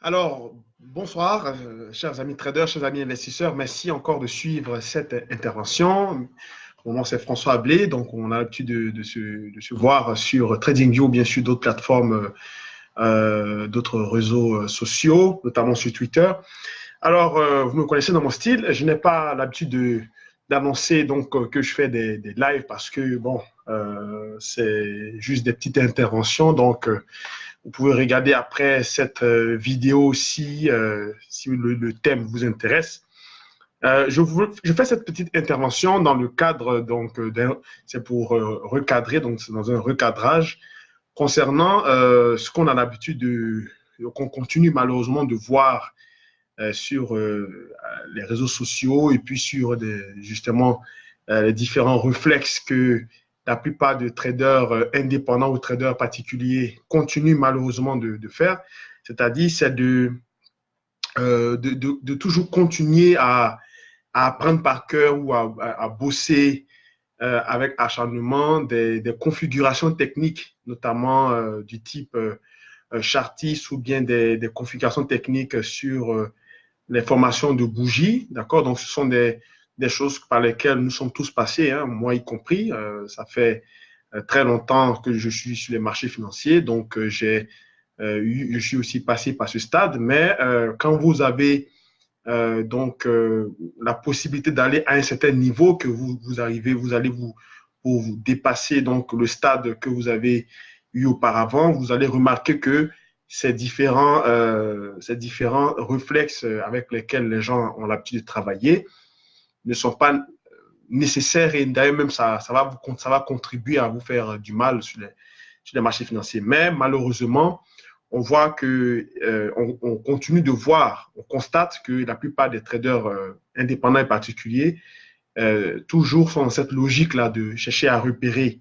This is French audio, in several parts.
Alors, bonsoir, chers amis traders, chers amis investisseurs. Merci encore de suivre cette intervention. Mon nom, c'est François Ablé. Donc, on a l'habitude de se voir sur TradingView, bien sûr, d'autres plateformes, d'autres réseaux sociaux, notamment sur Twitter. Alors, vous me connaissez dans mon style. Je n'ai pas l'habitude d'annoncer donc que je fais des lives parce que, bon, c'est juste des petites interventions. Donc, vous pouvez regarder après cette vidéo aussi si le thème vous intéresse. Je fais cette petite intervention dans le cadre, donc, c'est pour recadrer, donc c'est dans un recadrage concernant ce qu'on a l'habitude qu'on continue malheureusement de voir sur les réseaux sociaux et puis sur justement les différents réflexes que la plupart des traders indépendants ou traders particuliers continuent malheureusement de faire. C'est-à-dire, c'est de toujours continuer à apprendre par cœur ou à bosser avec acharnement des configurations techniques, notamment du type chartiste ou bien des configurations techniques sur les formations de bougies, d'accord? Donc, ce sont des choses par lesquelles nous sommes tous passés, hein, moi y compris. Ça fait très longtemps que je suis sur les marchés financiers, donc je suis aussi passé par ce stade. Mais quand vous avez la possibilité d'aller à un certain niveau, que vous arrivez, vous allez pour vous dépasser donc le stade que vous avez eu auparavant, vous allez remarquer que ces différents réflexes avec lesquels les gens ont l'habitude de travailler ne sont pas nécessaires et d'ailleurs même ça va contribuer à vous faire du mal sur les marchés financiers. Mais malheureusement, on voit que on continue de voir, on constate que la plupart des traders indépendants et particuliers toujours sont dans cette logique-là de chercher à repérer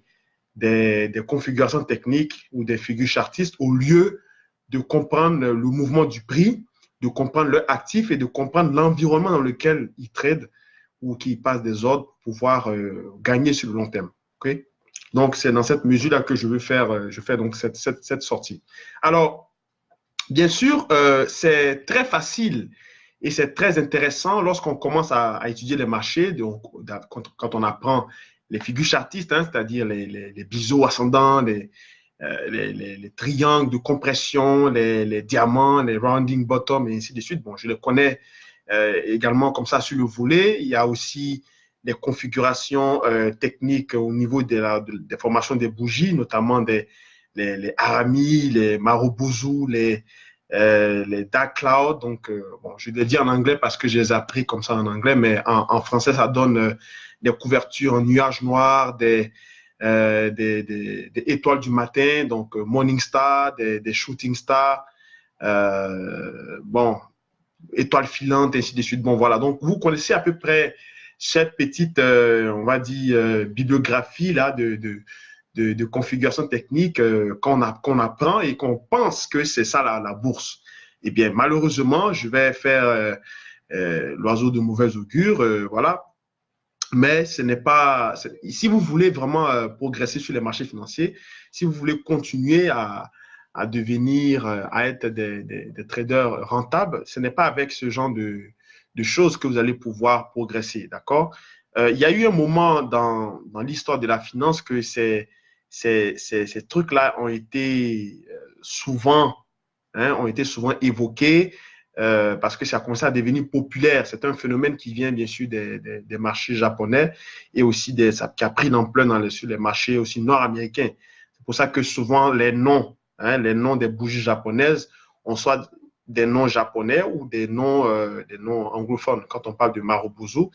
des configurations techniques ou des figures chartistes au lieu de comprendre le mouvement du prix, de comprendre leur actif et de comprendre l'environnement dans lequel ils tradent ou qu'ils passent des ordres pour pouvoir gagner sur le long terme. Okay? Donc, c'est dans cette mesure-là que je fais donc cette sortie. Alors, bien sûr, c'est très facile et c'est très intéressant lorsqu'on commence à étudier les marchés, donc, quand on apprend les figures chartistes, hein, c'est-à-dire les biseaux ascendants, les triangles de compression, les diamants, les rounding bottom et ainsi de suite. Bon, je les connais également comme ça sur le volet. Il y a aussi des configurations techniques au niveau des formations des bougies, notamment les Arami, les Marubozu, les Dark Cloud. Donc, bon, je les dis en anglais parce que je les ai appris comme ça en anglais, mais en français, ça donne des couvertures en nuages noirs, des étoiles du matin, donc Morning Star, des Shooting Stars, bon, étoiles filantes, ainsi de suite. Bon, voilà. Donc, vous connaissez à peu près cette petite, on va dire, bibliographie là de configuration technique qu'on apprend et qu'on pense que c'est ça la bourse. Eh bien, malheureusement, je vais faire l'oiseau de mauvais augure, voilà. Mais ce n'est pas. Si vous voulez vraiment progresser sur les marchés financiers, si vous voulez continuer à devenir, à être des traders rentables, ce n'est pas avec ce genre de choses que vous allez pouvoir progresser, d'accord? Il y a eu un moment dans l'histoire de la finance que ces trucs-là ont été souvent, hein, ont été souvent évoqués parce que ça a commencé à devenir populaire. C'est un phénomène qui vient bien sûr des marchés japonais et aussi qui a pris l'ampleur sur les marchés aussi nord-américains. C'est pour ça que souvent hein, les noms des bougies japonaises ont soit des noms japonais ou des noms anglophones. Quand on parle de Marubozu,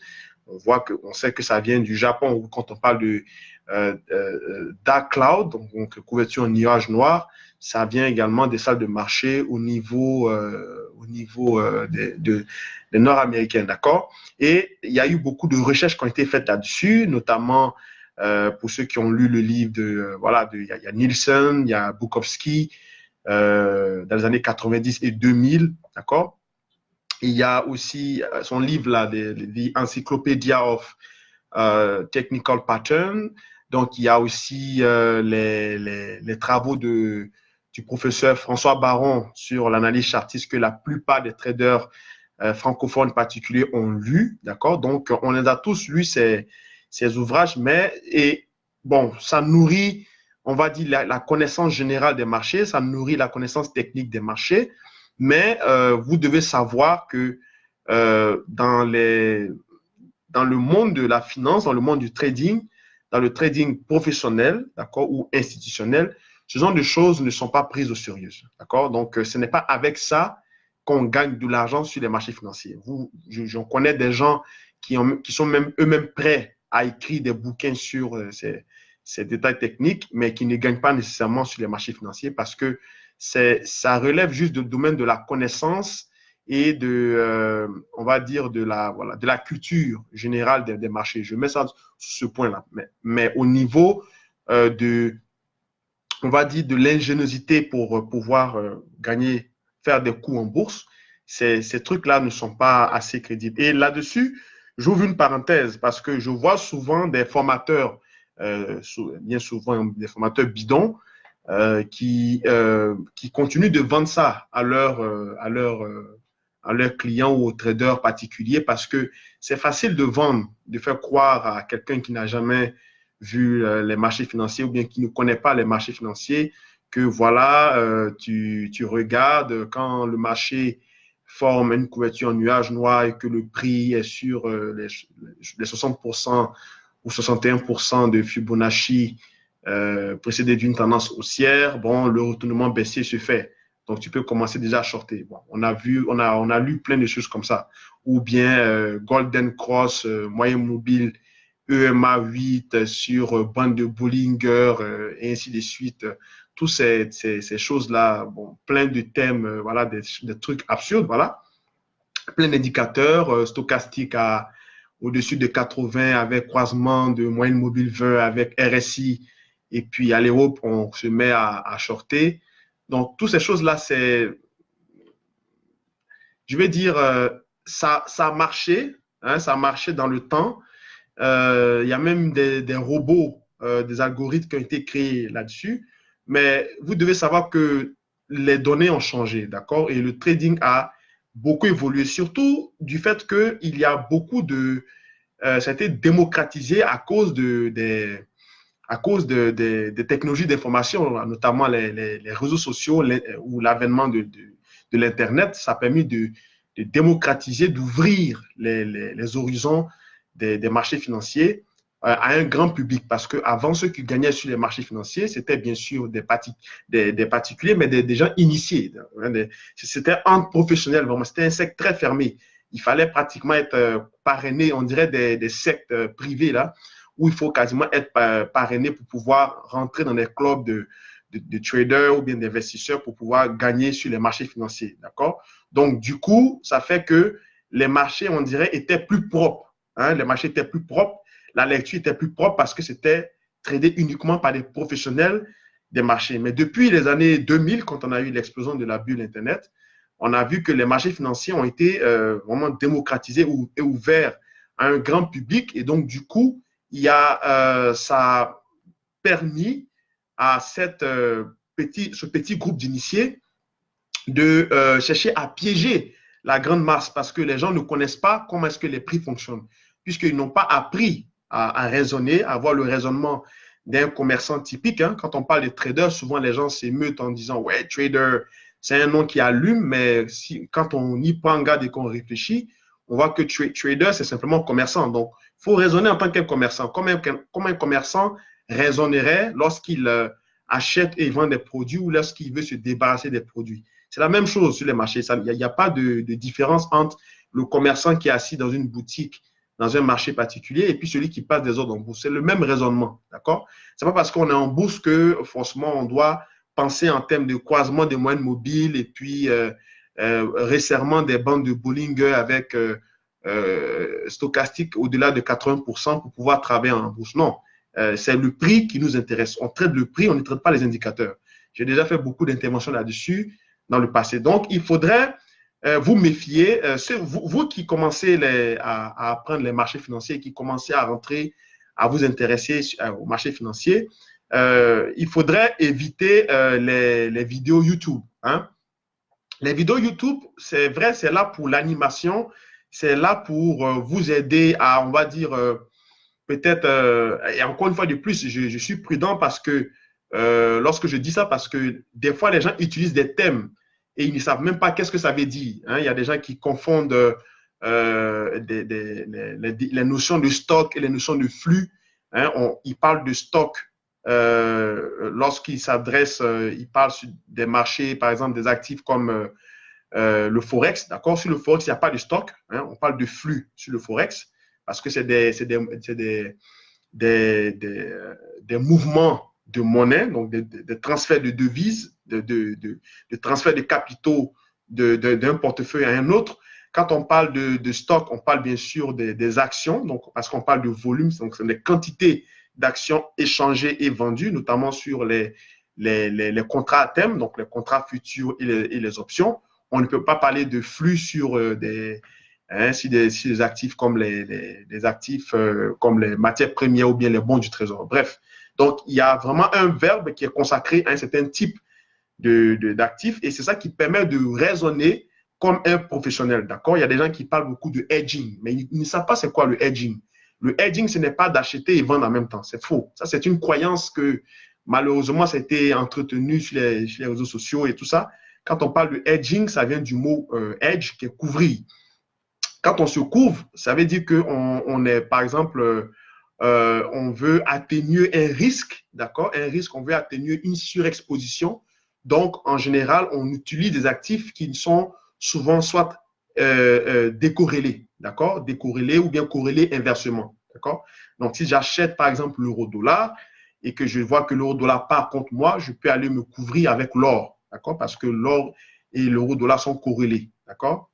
on sait que ça vient du Japon. Ou quand on parle de Dark Cloud, donc couverture en nuage noir, ça vient également des salles de marché au niveau des Nord-Américains, d'accord? Et il y a eu beaucoup de recherches qui ont été faites là-dessus, notamment pour ceux qui ont lu le livre il y a Nielsen, il y a Bukowski, dans les années 90 et 2000, d'accord? Il y a aussi son livre là, The Encyclopedia of Technical Pattern. Donc, il y a aussi les travaux du du professeur François Baron sur l'analyse chartiste que la plupart des traders francophones particuliers ont lu, d'accord? Donc, on les a tous lus, ces ouvrages, bon, ça nourrit, on va dire, la connaissance générale des marchés, ça nourrit la connaissance technique des marchés, mais vous devez savoir que dans le monde de la finance, dans le monde du trading, dans le trading professionnel, d'accord, ou institutionnel, ce genre de choses ne sont pas prises au sérieux, d'accord? Donc, ce n'est pas avec ça qu'on gagne de l'argent sur les marchés financiers. J'en connais des gens qui sont même eux-mêmes prêts à écrire des bouquins sur ces détails techniques, mais qui ne gagnent pas nécessairement sur les marchés financiers parce que ça relève juste du domaine de la connaissance et on va dire, de la culture générale des marchés. Je mets ça sur ce point-là. Mais au niveau on va dire, de l'ingéniosité pour pouvoir faire des coups en bourse, ces trucs-là ne sont pas assez crédibles. Et là-dessus, j'ouvre une parenthèse parce que je vois souvent des formateurs, bien souvent des formateurs bidons, qui continuent de vendre ça à leurs clients ou aux traders particuliers parce que c'est facile de vendre, de faire croire à quelqu'un qui n'a jamais vu les marchés financiers ou bien qui ne connaît pas les marchés financiers que voilà, tu regardes quand le marché forme une couverture en nuage noir et que le prix est sur les 60% ou 61% de Fibonacci précédé d'une tendance haussière, bon, le retournement baissier se fait. Donc, tu peux commencer déjà à shorter. Bon, on a lu plein de choses comme ça. Ou bien Golden Cross, moyen mobile, EMA 8 sur bande de Bollinger et ainsi de suite. Toutes ces choses-là, bon, plein de thèmes, voilà, des trucs absurdes, voilà. Plein d'indicateurs stochastiques au-dessus de 80 avec croisement de moyenne mobile 20 avec RSI. Et puis à l'Europe, on se met à shorter. Donc, toutes ces choses-là, je vais dire, ça a marché, hein, ça a marché dans le temps. Il y a même des robots, des algorithmes qui ont été créés là-dessus. Mais vous devez savoir que les données ont changé, d'accord? Et le trading a beaucoup évolué, surtout du fait qu'il y a beaucoup ça a été démocratisé à cause des technologies d'information, notamment les réseaux sociaux ou l'avènement de l'Internet. Ça a permis de démocratiser, d'ouvrir les horizons des marchés financiers à un grand public. Parce qu'avant, ceux qui gagnaient sur les marchés financiers, c'était bien sûr des particuliers, mais des gens initiés. C'était entre professionnels, vraiment. C'était un secte très fermé. Il fallait pratiquement être parrainé, on dirait des sectes privés, là, où il faut quasiment être parrainé pour pouvoir rentrer dans des clubs de traders ou bien d'investisseurs pour pouvoir gagner sur les marchés financiers. D'accord? Donc, du coup, ça fait que les marchés, on dirait, étaient plus propres. Hein? Les marchés étaient plus propres. La lecture était plus propre parce que c'était tradé uniquement par des professionnels des marchés. Mais depuis les années 2000, quand on a eu l'explosion de la bulle Internet, on a vu que les marchés financiers ont été vraiment démocratisés et ouverts à un grand public. Et donc, du coup, ça a permis à ce petit groupe d'initiés de chercher à piéger la grande masse parce que les gens ne connaissent pas comment est-ce que les prix fonctionnent, puisqu'ils n'ont pas appris à raisonner, à avoir le raisonnement d'un commerçant typique. Hein. Quand on parle de trader, souvent les gens s'émeutent en disant « Ouais, trader, c'est un nom qui allume », mais quand on y prend garde et qu'on réfléchit, on voit que trader, c'est simplement commerçant. Donc, il faut raisonner en tant qu'un commerçant. Comme un commerçant raisonnerait lorsqu'il achète et vend des produits ou lorsqu'il veut se débarrasser des produits. C'est la même chose sur les marchés. Il n'y a pas de différence entre le commerçant qui est assis dans une boutique, dans un marché particulier, et puis celui qui passe des ordres en bourse. C'est le même raisonnement, d'accord? C'est pas parce qu'on est en bourse que forcément on doit penser en termes de croisement des moyennes mobiles et puis resserrement des bandes de Bollinger avec stochastique au-delà de 80% pour pouvoir travailler en bourse. Non, c'est le prix qui nous intéresse. On traite le prix, on ne traite pas les indicateurs. J'ai déjà fait beaucoup d'interventions là-dessus dans le passé. Donc, il faudrait vous méfier. Vous qui commencez à apprendre les marchés financiers, qui commencez à rentrer, à vous intéresser aux marchés financiers, il faudrait éviter les vidéos YouTube. Hein. Les vidéos YouTube, c'est vrai, c'est là pour l'animation, c'est là pour vous aider à, on va dire, peut-être, et encore une fois de plus, je suis prudent parce que lorsque je dis ça, parce que des fois, les gens utilisent des thèmes et ils ne savent même pas qu'est-ce que ça veut dire. Hein. Il y a des gens qui confondent les notions de stock et les notions de flux. Hein. Ils parlent de stock lorsqu'ils s'adressent, ils parlent sur des marchés, par exemple, des actifs comme le Forex. D'accord? Sur le Forex, il n'y a pas de stock. Hein. On parle de flux sur le Forex parce que c'est des mouvements de monnaie, donc des transferts de devises, de transferts de capitaux d'un portefeuille à un autre. Quand on parle de stock, on parle bien sûr des actions, donc, parce qu'on parle de volume, donc c'est des quantités d'actions échangées et vendues, notamment sur les contrats à terme, donc les contrats futurs et les options. On ne peut pas parler de flux sur si des actifs comme les actifs comme les matières premières ou bien les bons du trésor. Bref, donc il y a vraiment un verbe qui est consacré à un certain type d'actifs et c'est ça qui permet de raisonner comme un professionnel. D'accord? Il y a des gens qui parlent beaucoup de hedging, mais ils ne savent pas c'est quoi le hedging. Le hedging, ce n'est pas d'acheter et vendre en même temps. C'est faux. Ça, c'est une croyance que malheureusement, ça a été entretenu sur les réseaux sociaux et tout ça. Quand on parle de hedging, ça vient du mot hedge, qui est couvrir. Quand on se couvre, ça veut dire qu'on est, par exemple, on veut atténuer un risque, d'accord? Un risque, on veut atténuer une surexposition. Donc, en général, on utilise des actifs qui sont souvent soit décorrélés, d'accord? Décorrélés ou bien corrélés inversement, d'accord? Donc, si j'achète, par exemple, l'euro-dollar et que je vois que l'euro-dollar part contre moi, je peux aller me couvrir avec l'or, d'accord? Parce que l'or et l'euro-dollar sont corrélés, d'accord?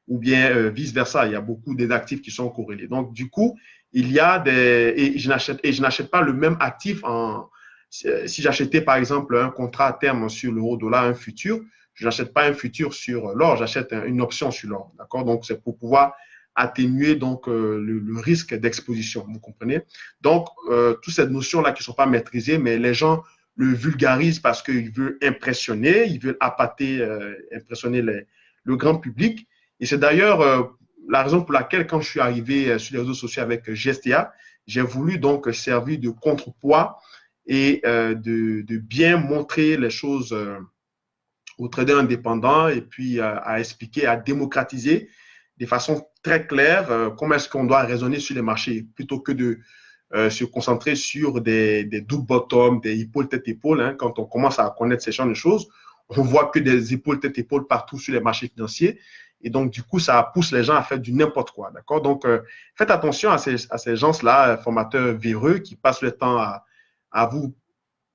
Ou bien vice-versa, il y a beaucoup d'actifs qui sont corrélés. Donc, du coup, il y a des... Et je n'achète pas le même actif si j'achetais, par exemple, un contrat à terme sur l'euro-dollar, un futur, je n'achète pas un futur sur l'or, j'achète une option sur l'or. D'accord? Donc, c'est pour pouvoir atténuer donc, le risque d'exposition. Vous comprenez? Donc, toutes ces notions-là qui ne sont pas maîtrisées, mais les gens le vulgarisent parce qu'ils veulent impressionner, ils veulent appâter, impressionner le grand public. Et c'est d'ailleurs la raison pour laquelle, quand je suis arrivé sur les réseaux sociaux avec GSTA, j'ai voulu donc servir de contrepoids et de bien montrer les choses aux traders indépendants et puis à expliquer, à démocratiser de façon très claire comment est-ce qu'on doit raisonner sur les marchés plutôt que de se concentrer sur des double bottom, des épaules tête-épaule. Hein. Quand on commence à connaître ces genres de choses, on voit que des épaules tête-épaule partout sur les marchés financiers. Et donc, du coup, ça pousse les gens à faire du n'importe quoi. D'accord? Donc, faites attention à ces gens-là, formateurs véreux, qui passent le temps à vous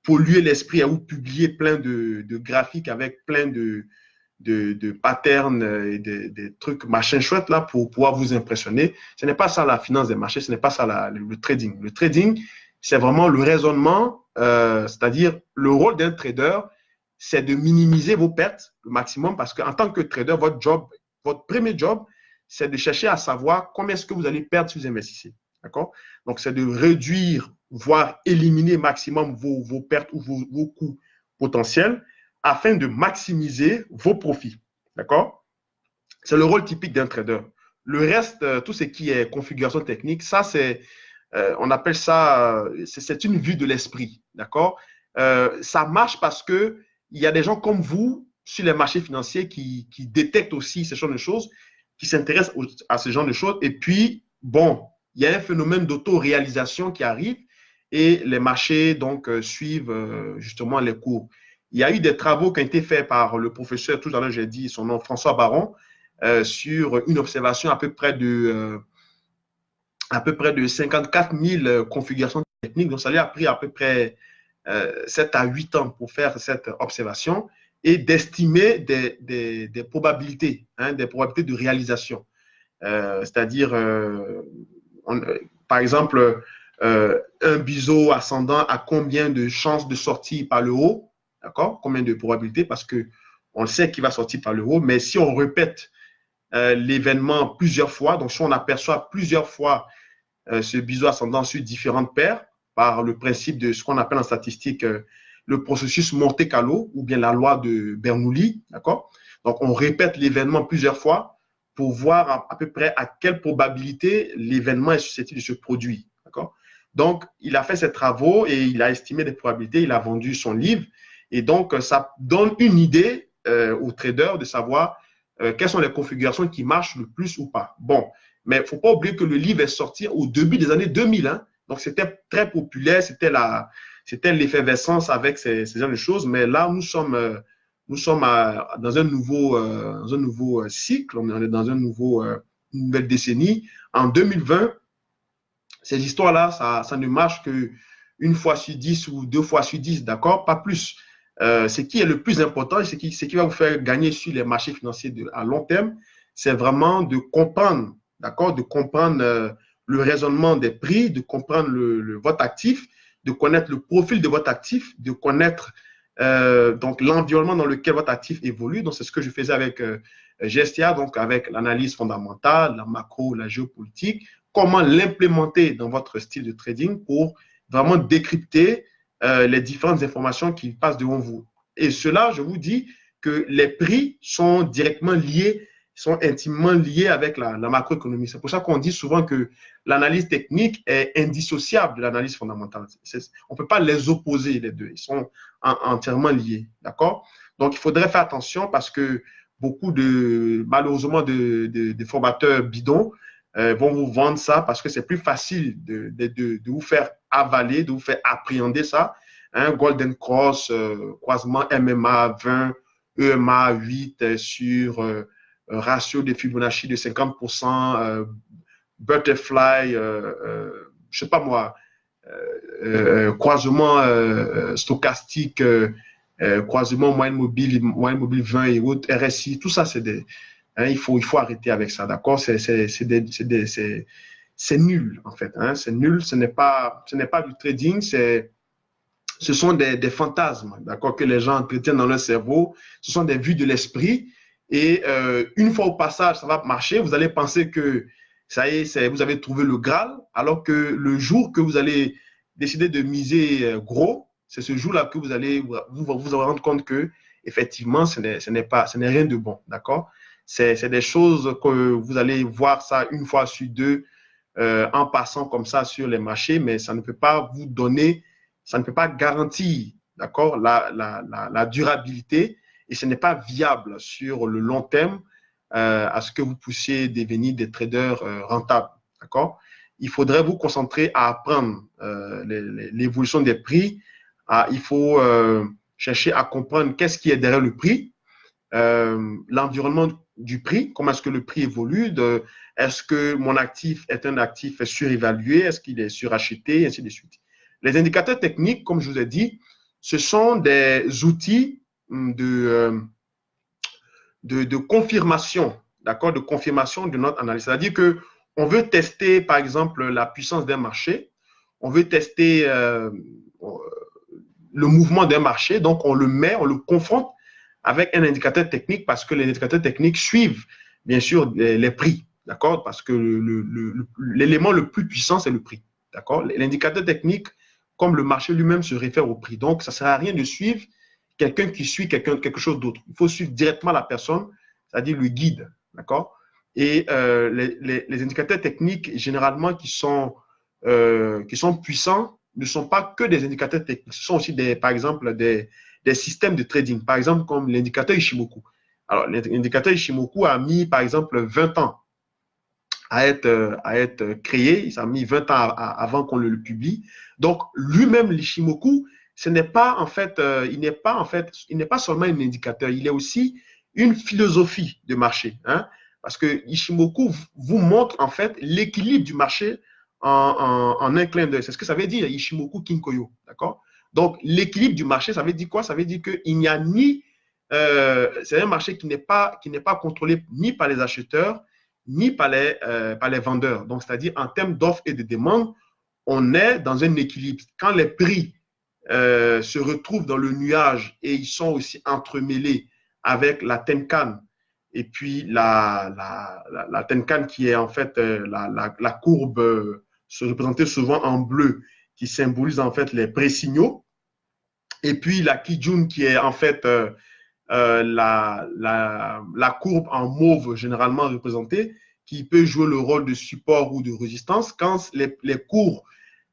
polluer l'esprit, à vous publier plein de graphiques avec plein de patterns et des trucs machin chouette là pour pouvoir vous impressionner. Ce n'est pas ça la finance des marchés, ce n'est pas ça le trading. Le trading, c'est vraiment le raisonnement, c'est-à-dire le rôle d'un trader, c'est de minimiser vos pertes le maximum parce qu'en tant que trader, votre premier job, c'est de chercher à savoir combien est-ce que vous allez perdre si vous investissez. D'accord? Donc, c'est de réduire, voire éliminer maximum vos pertes ou vos coûts potentiels afin de maximiser vos profits. D'accord? C'est le rôle typique d'un trader. Le reste, tout ce qui est configuration technique, ça, on appelle ça, c'est une vue de l'esprit. D'accord? Ça marche parce que il y a des gens comme vous sur les marchés financiers qui détectent aussi ce genre de choses, qui s'intéressent à ce genre de choses. Et puis, bon, il y a un phénomène d'auto-réalisation qui arrive et les marchés donc suivent justement les cours. Il y a eu des travaux qui ont été faits par le professeur, tout à l'heure j'ai dit son nom, François Baron, sur une observation à peu près de 54 000 configurations techniques. Donc, ça lui a pris à peu près 7 à 8 ans pour faire cette observation et d'estimer des probabilités, hein, des probabilités de réalisation. C'est-à-dire, par exemple, un biseau ascendant a combien de chances de sortir par le haut, d'accord? Combien de probabilités? Parce qu'on sait qu'il va sortir par le haut, mais si on répète l'événement plusieurs fois, donc si on aperçoit plusieurs fois ce biseau ascendant sur différentes paires, par le principe de ce qu'on appelle en statistique le processus Monte-Carlo ou bien la loi de Bernoulli, d'accord? Donc, on répète l'événement plusieurs fois pour voir à peu près à quelle probabilité l'événement est susceptible de se produire, d'accord? Donc, il a fait ses travaux et il a estimé des probabilités, il a vendu son livre et donc, ça donne une idée aux traders de savoir quelles sont les configurations qui marchent le plus ou pas. Bon, mais il ne faut pas oublier que le livre est sorti au début des années 2000, hein? Donc, c'était très populaire, c'était l'effervescence avec ces genres de choses. Mais là, nous sommes dans un nouveau cycle, on est dans une nouvelle décennie. En 2020, ces histoires-là, ça ne marche que une fois sur 10 ou deux fois sur 10, d'accord? Pas plus. Ce qui est le plus important, ce qui va vous faire gagner sur les marchés financiers à long terme, c'est vraiment de comprendre, d'accord? De comprendre le raisonnement des prix, de comprendre votre actif, de connaître le profil de votre actif, de connaître donc l'environnement dans lequel votre actif évolue. Donc, c'est ce que je faisais avec GSTA, donc avec l'analyse fondamentale, la macro, la géopolitique, comment l'implémenter dans votre style de trading pour vraiment décrypter les différentes informations qui passent devant vous. Et cela, je vous dis que les prix sont directement liés, sont intimement liés avec la macroéconomie. C'est pour ça qu'on dit souvent que l'analyse technique est indissociable de l'analyse fondamentale. On ne peut pas les opposer, les deux. Ils sont entièrement liés. D'accord? Donc, il faudrait faire attention parce que beaucoup malheureusement, de formateurs bidons vont vous vendre ça parce que c'est plus facile de vous faire avaler, de vous faire appréhender ça. Hein, Golden Cross, croisement MMA 20, EMA 8 sur ratio de Fibonacci de 50%, Butterfly, je sais pas moi, croisement stochastique, croisement moyenne mobile 20 et autres, RSI, tout ça, c'est des, hein, il faut arrêter avec ça, d'accord? C'est nul, en fait. Hein? C'est nul, ce n'est pas du trading, ce sont des fantasmes, d'accord, que les gens entretiennent dans leur cerveau. Ce sont des vues de l'esprit. Et une fois au passage, ça va marcher. Vous allez penser que ça y est, vous avez trouvé le Graal, alors que le jour que vous allez décider de miser gros, c'est ce jour-là que vous allez vous rendre compte que effectivement, ce n'est rien de bon, d'accord? C'est des choses que vous allez voir ça une fois sur deux en passant comme ça sur les marchés, mais ça ne peut pas vous donner, ça ne peut pas garantir, d'accord, la durabilité et ce n'est pas viable sur le long terme à ce que vous puissiez devenir des traders rentables, d'accord? Il faudrait vous concentrer à apprendre l'évolution des prix. Il faut chercher à comprendre qu'est-ce qui est derrière le prix, l'environnement du prix, comment est-ce que le prix évolue, est-ce que mon actif est un actif surévalué, est-ce qu'il est suracheté, et ainsi de suite. Les indicateurs techniques, comme je vous ai dit, ce sont des outils de confirmation, d'accord, de confirmation de notre analyse. C'est-à-dire que on veut tester, par exemple, la puissance d'un marché, on veut tester le mouvement d'un marché, donc on le confronte avec un indicateur technique parce que les indicateurs techniques suivent, bien sûr, les prix, d'accord, parce que l'élément le plus puissant, c'est le prix, d'accord. L'indicateur technique, comme le marché lui-même, se réfère au prix. Donc, ça ne sert à rien de suivre quelqu'un qui suit quelque chose d'autre. Il faut suivre directement la personne, c'est-à-dire le guide, d'accord. Et les indicateurs techniques, généralement, qui sont puissants, ne sont pas que des indicateurs techniques. Ce sont aussi, par exemple, des systèmes de trading. Par exemple, comme l'indicateur Ishimoku. Alors, l'indicateur Ishimoku a mis, par exemple, 20 ans à être créé. Ça a mis 20 ans avant qu'on le publie. Donc, lui-même, l'Ishimoku, ce n'est pas en fait, il n'est pas seulement un indicateur, il est aussi une philosophie de marché. Hein, parce que Ishimoku vous montre en fait l'équilibre du marché en un clin d'œil. C'est ce que ça veut dire, Ishimoku Kinkoyo. D'accord? Donc, l'équilibre du marché, ça veut dire quoi? Ça veut dire qu'il n'y a ni. C'est un marché qui n'est pas contrôlé ni par les acheteurs, ni par les vendeurs. Donc, c'est-à-dire en termes d'offres et de demandes, on est dans un équilibre. Quand les prix se retrouvent dans le nuage et ils sont aussi entremêlés avec la Tenkan et puis la Tenkan qui est en fait la courbe se représentée souvent en bleu qui symbolise en fait les pré-signaux. Et puis la Kijun qui est en fait la courbe en mauve généralement représentée, qui peut jouer le rôle de support ou de résistance quand les cours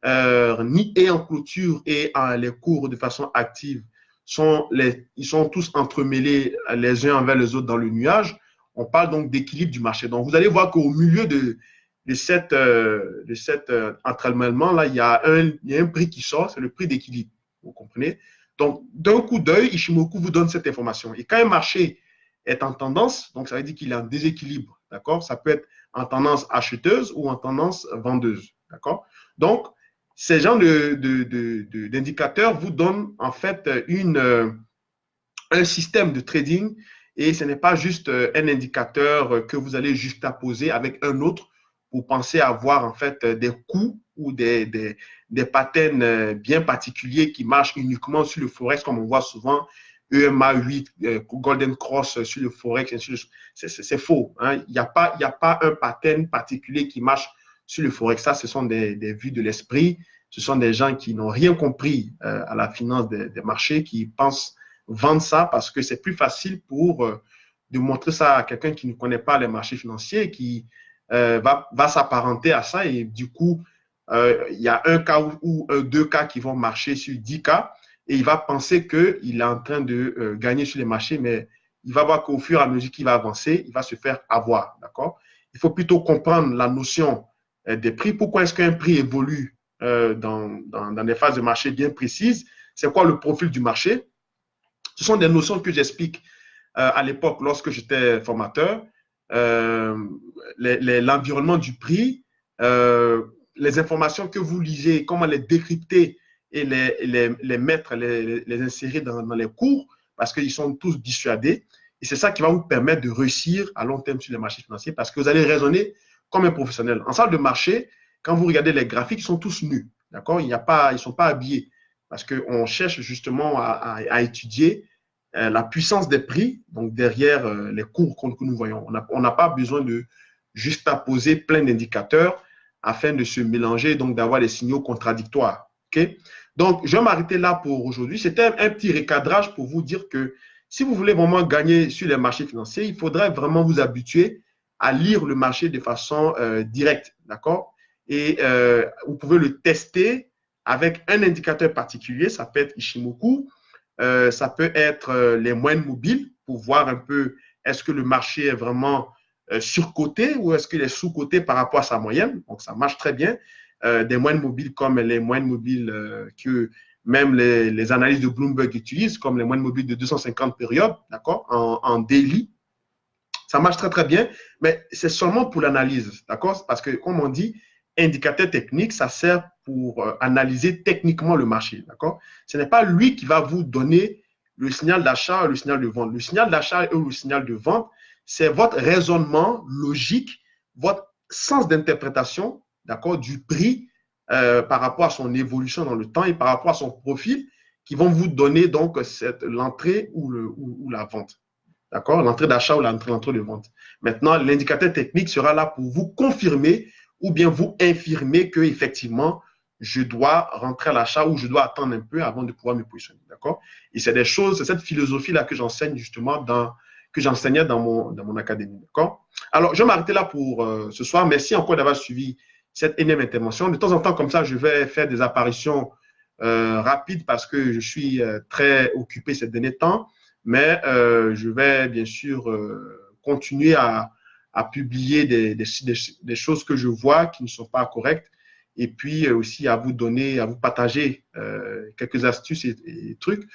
et en clôture et les cours de façon active ils sont tous entremêlés les uns envers les autres dans le nuage. On parle donc d'équilibre du marché. Donc, vous allez voir qu'au milieu de cet entremêlement-là, il y a un prix qui sort, c'est le prix d'équilibre. Vous comprenez? Donc, d'un coup d'œil, Ishimoku vous donne cette information. Et quand un marché est en tendance, donc ça veut dire qu'il est en déséquilibre, d'accord? Ça peut être en tendance acheteuse ou en tendance vendeuse, d'accord? Donc, ces genres d'indicateurs vous donnent en fait un système de trading et ce n'est pas juste un indicateur que vous allez juxtaposer avec un autre pour penser avoir en fait des coups ou des patterns bien particuliers qui marchent uniquement sur le Forex comme on voit souvent EMA 8, Golden Cross sur le Forex, c'est faux. Hein? Il n'y a pas un pattern particulier qui marche sur le Forex. Ça, ce sont des vues de l'esprit. Ce sont des gens qui n'ont rien compris à la finance des marchés, qui pensent vendre ça parce que c'est plus facile de montrer ça à quelqu'un qui ne connaît pas les marchés financiers, qui va s'apparenter à ça. Et du coup, il y a un cas ou deux cas qui vont marcher sur 10 cas et il va penser qu'il est en train de gagner sur les marchés, mais il va voir qu'au fur et à mesure qu'il va avancer, il va se faire avoir. D'accord? Il faut plutôt comprendre la notion des prix. Pourquoi est-ce qu'un prix évolue dans des phases de marché bien précises? C'est quoi le profil du marché? Ce sont des notions que j'explique à l'époque lorsque j'étais formateur. L'environnement du prix, les informations que vous lisez, comment les décrypter et les mettre, les insérer dans les cours, parce qu'ils sont tous dissuadés. Et c'est ça qui va vous permettre de réussir à long terme sur les marchés financiers, parce que vous allez raisonner comme un professionnel. En salle de marché, quand vous regardez les graphiques, ils sont tous nus. D'accord? Ils ne sont pas habillés. Parce qu'on cherche justement à étudier la puissance des prix, donc derrière les cours que nous voyons. On n'a pas besoin de juste apposer plein d'indicateurs afin de se mélanger, donc d'avoir des signaux contradictoires. Okay? Donc, je vais m'arrêter là pour aujourd'hui. C'était un petit recadrage pour vous dire que si vous voulez vraiment gagner sur les marchés financiers, il faudrait vraiment vous habituer à lire le marché de façon directe, d'accord? Et vous pouvez le tester avec un indicateur particulier, ça peut être Ishimoku, ça peut être les moyennes mobiles pour voir un peu est-ce que le marché est vraiment surcoté ou est-ce qu'il est sous-coté par rapport à sa moyenne. Donc, ça marche très bien. Des moyennes mobiles comme les moyennes mobiles que même les analyses de Bloomberg utilisent, comme les moyennes mobiles de 250 périodes, d'accord, en daily. Ça marche très, très bien, mais c'est seulement pour l'analyse, d'accord? Parce que, comme on dit, indicateur technique, ça sert pour analyser techniquement le marché, d'accord? Ce n'est pas lui qui va vous donner le signal d'achat ou le signal de vente. Le signal d'achat ou le signal de vente, c'est votre raisonnement logique, votre sens d'interprétation, d'accord, du prix par rapport à son évolution dans le temps et par rapport à son profil qui vont vous donner donc l'entrée ou la vente. D'accord? L'entrée d'achat ou l'entrée de vente. Maintenant, l'indicateur technique sera là pour vous confirmer ou bien vous infirmer que effectivement je dois rentrer à l'achat ou je dois attendre un peu avant de pouvoir me positionner. D'accord? Et c'est des choses, c'est cette philosophie-là que j'enseigne justement que j'enseignais dans mon académie. D'accord? Alors, je vais m'arrêter là pour ce soir. Merci encore d'avoir suivi cette énième intervention. De temps en temps, comme ça, je vais faire des apparitions rapides parce que je suis très occupé ces derniers temps. Mais je vais bien sûr continuer à publier des choses que je vois qui ne sont pas correctes et puis aussi à vous donner, à vous partager quelques astuces et trucs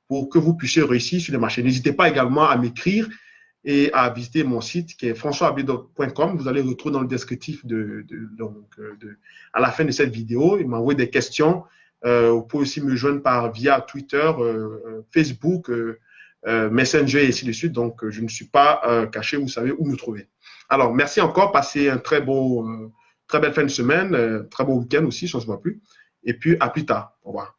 pour que vous puissiez réussir sur les marchés. N'hésitez pas également à m'écrire et à visiter mon site qui est françoisabedot.com. Vous allez retrouver dans le descriptif à la fin de cette vidéo. Il m'envoie des questions. Vous pouvez aussi me joindre via Twitter, Facebook, Messenger et ainsi de suite. Donc, je ne suis pas caché, vous savez où me trouver. Alors, merci encore. Passez un très belle fin de semaine, très beau week-end aussi, si on ne se voit plus. Et puis, à plus tard. Au revoir.